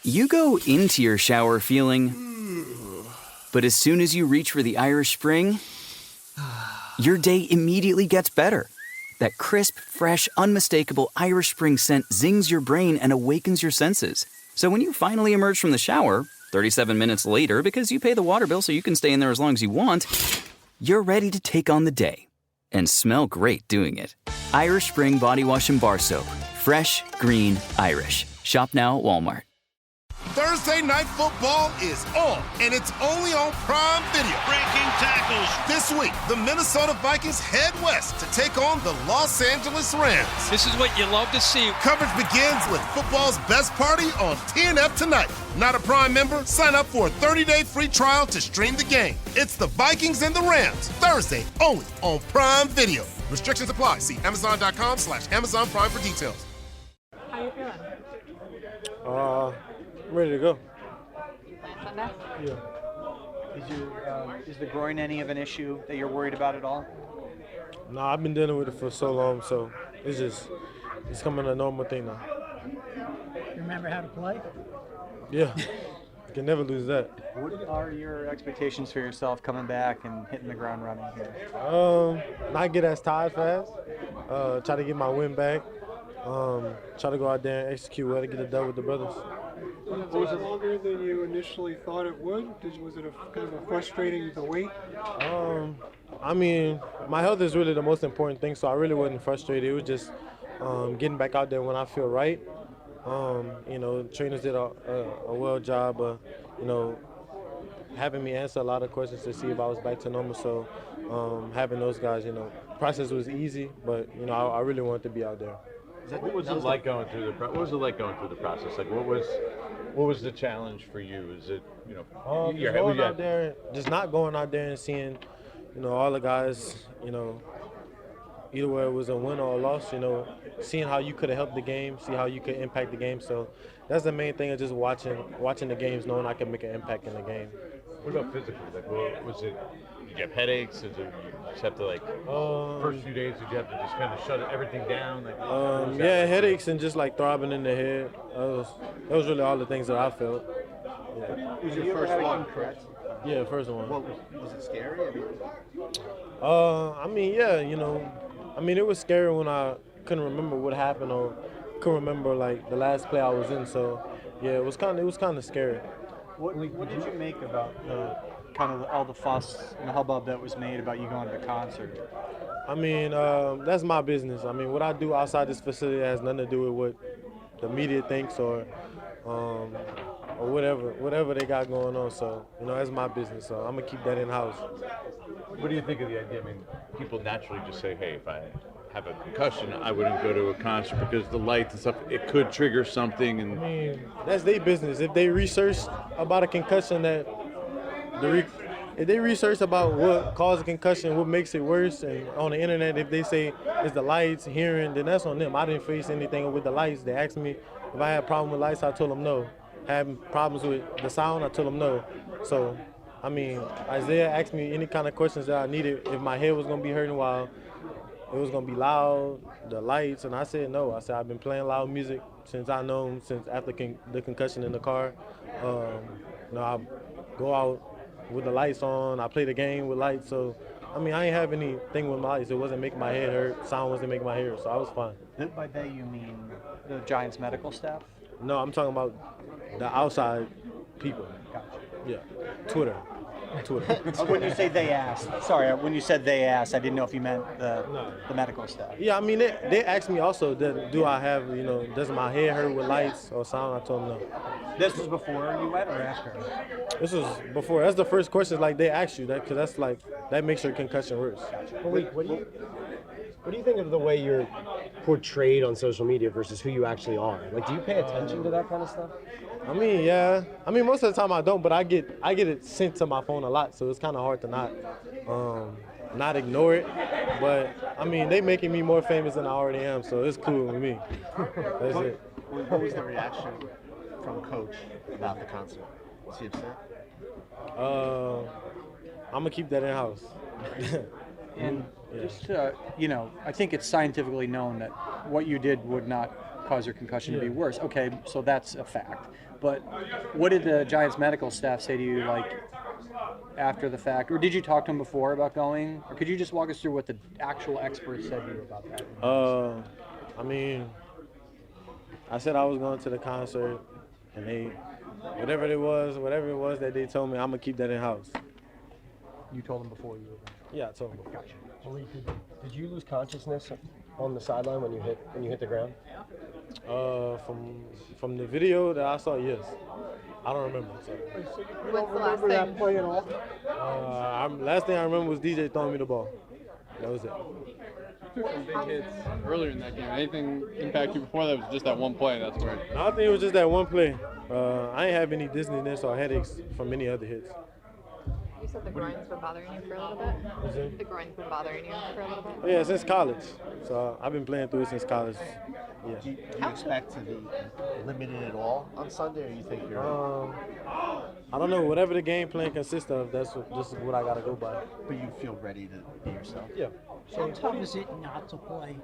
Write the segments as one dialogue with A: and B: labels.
A: You go into your shower feeling, but as soon as you reach for the Irish Spring, your day immediately gets better. That crisp, fresh, unmistakable Irish Spring scent zings your brain and awakens your senses. So when you finally emerge from the shower, 37 minutes later, because you pay the water bill so you can stay in there as long as you want, you're ready to take on the day and smell great doing it. Irish Spring Body Wash and Bar Soap. Fresh, green, Irish. Shop now at Walmart.
B: Thursday Night Football is on, and it's only on Prime Video.
C: Breaking tackles.
B: This week, the Minnesota Vikings head west to take on the Los Angeles Rams.
C: This is what you love to see.
B: Coverage begins with football's best party on TNF tonight. Not a Prime member? Sign up for a 30-day free trial to stream the game. It's the Vikings and the Rams, Thursday only on Prime Video. Restrictions apply. See Amazon.com/Amazon Prime for details.
D: How you feeling?
E: I'm ready to go.
D: Sunday?
E: Yeah.
F: Is the groin any of an issue that you're worried about at all?
E: No, I've been dealing with it for so long, so it's coming a normal thing now.
D: You remember how to play?
E: Yeah. Can never lose that.
F: What are your expectations for yourself coming back and hitting the ground running here?
E: Not get as tired fast. Try to get my win back. Try to go out there and execute well to get it done with the brothers.
G: Was it take longer than you initially thought it would? Was it kind of frustrating to wait?
E: I mean, my health is really the most important thing, so I really wasn't frustrated. It was just getting back out there when I feel right. Trainers did a well job of, having me answer a lot of questions to see if I was back to normal. So having those guys, process was easy, but, I really wanted to be out there.
H: What was it like going through the process? Like, what was the challenge for you? Is it
E: just not going out there and seeing, all the guys, either way it was a win or a loss, seeing how you could have helped the game, see how you could impact the game. So that's the main thing of just watching the games, knowing I can make an impact in the game.
H: What about physically? Like, what was it? Did you have headaches? Did you just have to first few days? Did you have to just kind of shut everything down?
E: Headaches and just throbbing in the head. That was really all the things that I felt. Yeah.
F: Was your first one correct?
E: Yeah, first one.
F: Was it scary?
E: It was scary when I couldn't remember what happened or couldn't remember the last play I was in. So yeah, it was kind of scary.
F: What did you make about all the fuss and the hubbub that was made about you going to the concert?
E: I mean, that's my business. I mean, what I do outside this facility has nothing to do with what the media thinks or whatever they got going on. So, that's my business. So I'm gonna keep that in house.
H: What do you think of the idea? I mean, people naturally just say, hey, if I have a concussion, I wouldn't go to a concert because the lights and stuff, it could trigger something. And
E: I mean, that's their business. If they research about a concussion if they research about what caused a concussion, what makes it worse, and on the internet, if they say it's the lights, hearing, then that's on them. I didn't face anything with the lights. They asked me if I had a problem with lights, I told them no. Having problems with the sound, I told them no. So, I mean, Isaiah asked me any kind of questions that I needed, if my head was going to be hurting while it was going to be loud, the lights, and I said no. I said I've been playing loud music since after the concussion in the car. I go out with the lights on. I play the game with lights. So, I mean, I ain't have anything with my lights. It wasn't making my head hurt. Sound wasn't making my head hurt, so I was fine.
F: By they, you mean the Giants medical staff?
E: No, I'm talking about the outside people.
F: Gotcha.
E: Yeah, Twitter.
F: When you say they asked, when you said they asked, I didn't know if you meant the medical staff.
E: Yeah, I mean, they asked me also, do I have, does my head hurt with lights or sound? I told them no.
F: This was before you went or after?
E: This was before. That's the first question, they ask you that, because that's that makes your concussion worse.
I: Well, wait, what do you think of the way you're portrayed on social media versus who you actually are? Do you pay attention to that kind of stuff?
E: I mean, yeah. I mean, most of the time I don't, but I get it sent to my phone a lot, so it's kind of hard to not ignore it. But I mean, they making me more famous than I already am, so it's cool with me. That's it.
I: What was the reaction from Coach about the concert? Was he upset?
E: I'm gonna keep that in house.
F: And just I think it's scientifically known that what you did would not cause your concussion to be worse. Okay, so that's a fact. But what did the Giants medical staff say to you, like, after the fact? Or did you talk to them before about going? Or could you just walk us through what the actual experts said to you about that?
E: I mean, I said I was going to the concert, and whatever it was that they told me, I'm gonna keep that in house.
F: You told them before you were going.
E: Yeah, I told them.
F: Gotcha.
I: Malik, did you lose consciousness on the sideline when you hit the ground?
E: From the video that I saw, yes. I don't remember. So.
G: So you don't remember that play at all?
E: Last thing I remember was DJ throwing me the ball. That was it.
J: You took some big hits earlier in that game. Anything impact you before that? Was just that one play? That's where.
E: I think it was just that one play. I ain't have any dizziness or headaches from any other hits.
D: You said the groin's been bothering you for a little bit?
E: What's that?
D: The groin's been bothering you for a little bit?
E: Yeah, since college. So I've been playing through it since college. Yeah.
K: Do you expect to be limited at all on Sunday, or you think you're?
E: I don't know. Whatever the game plan consists of, this is what I gotta go by.
K: But you feel ready to be yourself?
E: Yeah.
D: How tough is it not to play?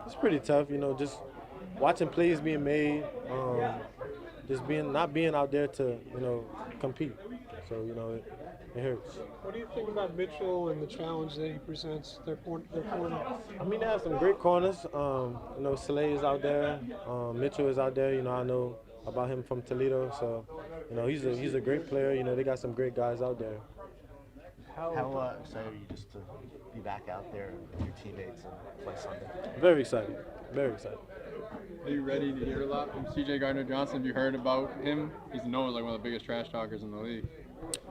E: It's pretty tough. Just watching plays being made. Just not being out there to compete. So it hurts.
G: What do you think about Mitchell and the challenge that he presents? Their corner.
E: I mean, they have some great corners. Slay is out there. Mitchell is out there. I know about him from Toledo. So, he's a great player. They got some great guys out there.
K: How excited are you just to be back out there with your teammates and play Sunday?
E: Very excited. Very excited.
J: Are you ready to hear a lot from C.J. Gardner-Johnson? Have you heard about him? He's known as like one of the biggest trash talkers in the league.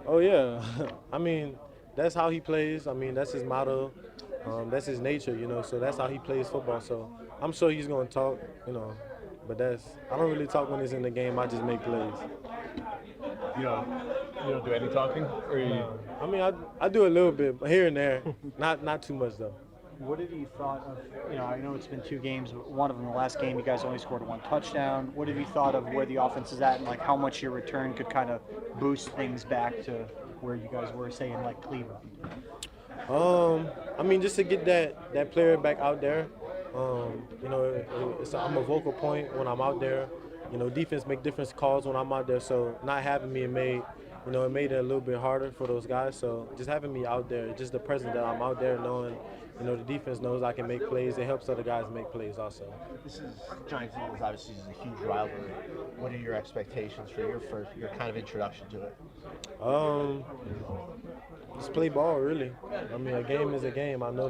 E: Oh yeah, I mean that's how he plays. I mean that's his motto. That's his nature, So that's how he plays football. So I'm sure he's gonna talk, But I don't really talk when he's in the game. I just make plays.
H: You don't do any talking, or you?
E: I mean I do a little bit, but here and there, not too much though.
F: What have you thought of, I know it's been 2 games, but one of them, the last game, you guys only scored 1 touchdown. What have you thought of where the offense is at and like how much your return could kind of boost things back to where you guys were, say, in like Cleveland?
E: I mean, just to get that player back out there, I'm a vocal point when I'm out there. Defense make different calls when I'm out there, so not having me made it a little bit harder for those guys. So just having me out there, just the presence that I'm out there, knowing, the defense knows I can make plays. It helps other guys make plays also.
K: This is Giants Eagles. Obviously, is a huge rivalry. What are your expectations for your kind of introduction to it?
E: Just play ball, really. I mean, a game is a game. I know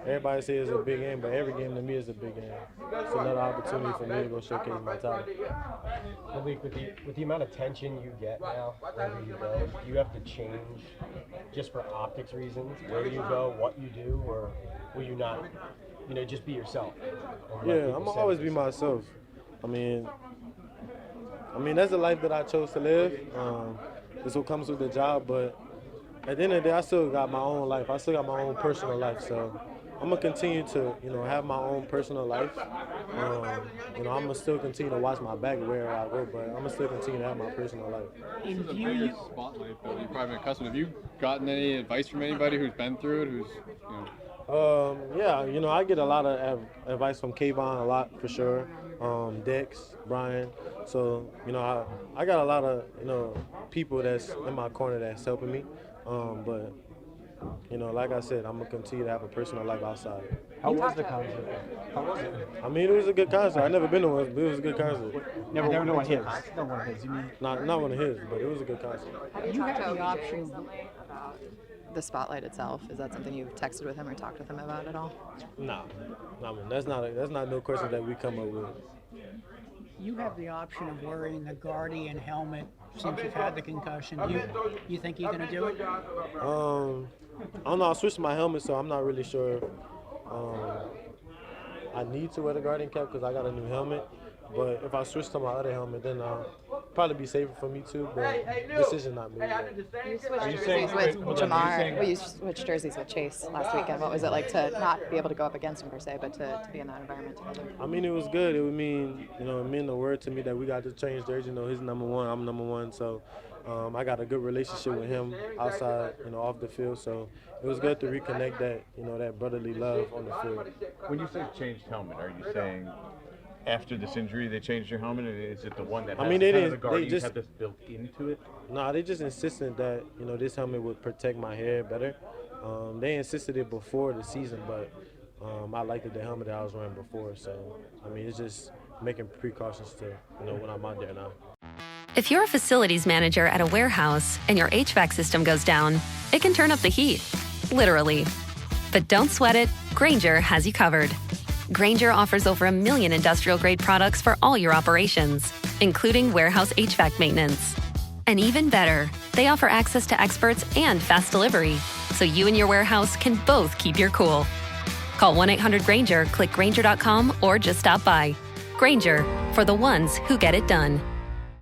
E: everybody says it's a big game, but every game to me is a big game. It's another opportunity for me to go showcase my talent.
I: Malik, with the amount of tension you get now, wherever you go, do you have to change just for optics reasons, where you go, what you do, or will you not, just be yourself?
E: Yeah, I'm gonna always be myself. I mean, that's the life that I chose to live. This what comes with the job, but at the end of the day, I still got my own life. I still got my own personal life, so I'm gonna continue to, have my own personal life. I'm gonna still continue to watch my back wherever I go, but I'm gonna still continue to have my personal life.
J: This is the biggest spotlight that you've probably been accustomed. Have you gotten any advice from anybody who's been through it?
E: Yeah, I get a lot of advice from Kayvon, a lot for sure. Dex, Brian. So, I got a lot of, people that's in my corner that's helping me. But like I said, I'm gonna continue to have a personal life outside.
F: How was the concert? How was it?
E: I mean, it was a good concert. I've never been to one, but it was a good concert.
F: Never one of his. Not one of his. You mean?
E: Not one of his, but it was a good concert.
D: You have the option about the spotlight itself. Is that something you've texted with him or talked with him about at all?
E: No, I mean, that's not no question that we come up with.
L: You have the option of wearing a Guardian helmet since you've had the concussion. You think you're going to do it?
E: I don't know. I switched my helmet, so I'm not really sure. I need to wear the Guardian cap because I got a new helmet. But if I switch to my other helmet, then probably be safer for me too, but decision not made yet.
D: You switched jerseys with Jamar. Well, you switched jerseys with Chase last weekend. What was it like to not be able to go up against him per se, but to be in that environment together?
E: I mean, it was good. It would mean, it mean the word to me that we got to change jersey. He's number one, I'm number one, so I got a good relationship with him outside, off the field. So it was good to reconnect that, that brotherly love on the field.
H: When you say changed helmet, are you saying after this injury they changed your helmet? Is it the one that has
E: they
H: kind of
E: didn't.
H: the guard,
E: They just
H: have this built into it?
E: No, they just insisted that this helmet would protect my hair better. They insisted it before the season, but I liked the helmet that I was wearing before. So it's just making precautions to when I'm out there now.
M: If you're a facilities manager at a warehouse and your HVAC system goes down, it can turn up the heat, literally. But don't sweat it. Grainger has you covered. Grainger offers over 1 million industrial-grade products for all your operations, including warehouse HVAC maintenance. And even better, they offer access to experts and fast delivery, so you and your warehouse can both keep your cool. Call 1-800-GRAINGER, click Grainger.com, or just stop by. Grainger, for the ones who get it done.